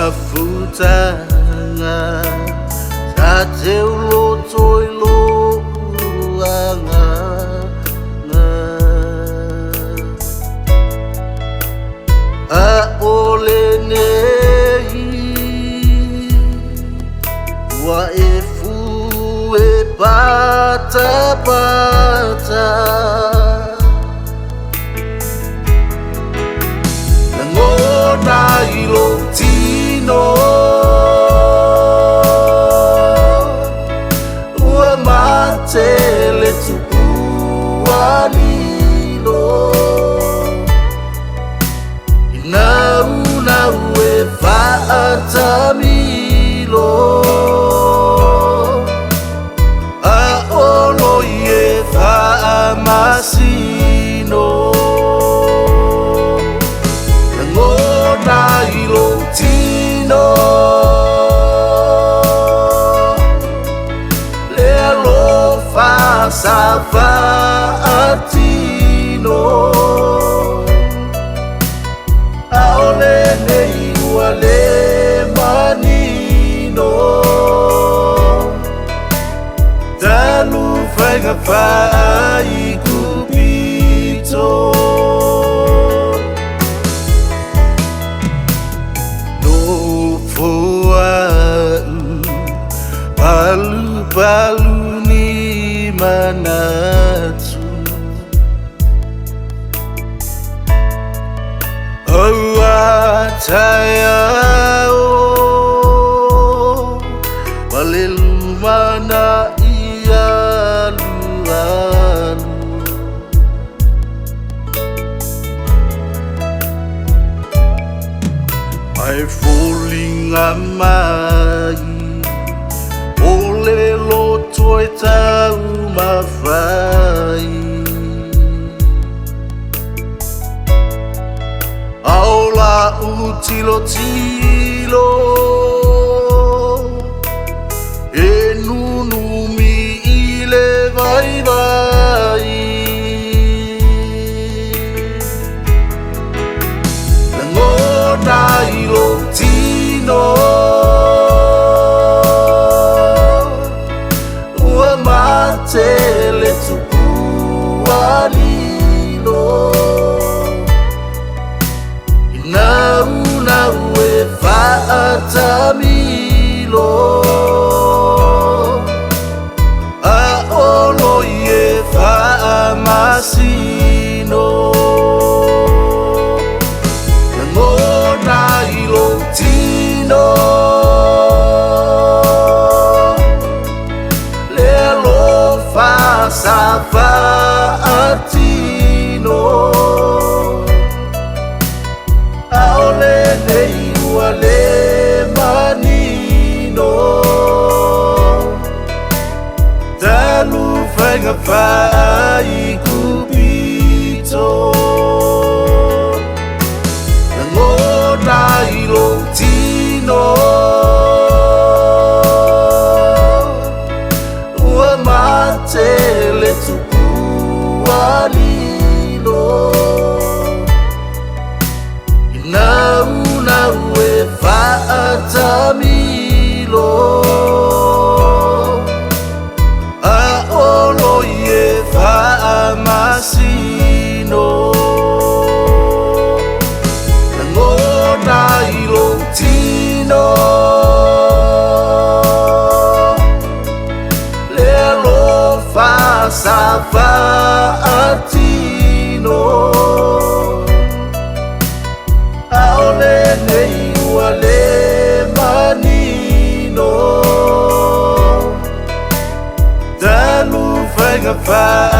mafutanga sa teu lo trôi lo anga a ole nei wa e fu e pata pata nai lo tino ua mate le tupu anilo nau e whaatamilo a olo i e whaamasino nai lo tino le lo fa sa fa atino a ole nei ua le manino tanu whainga whai kupito palu ni manatu oh ataya oh balelu mana ia lualu I falling amai ole lo toi tau mawhai aola utilo tilo e nunumi i le vai vai ngona i lo tino le tupu anilo nau e whaatamilo a olo i e whaamasino ngona i lo tino sa fa atino a ole nei ua le manino tanu whainga whai kupito ngona i lo tino le tupu anilo nau e whaatamilo a olo i e whaamasino ngona i lo tino sa fa atino a ole nei ua le manino tanu whainga whai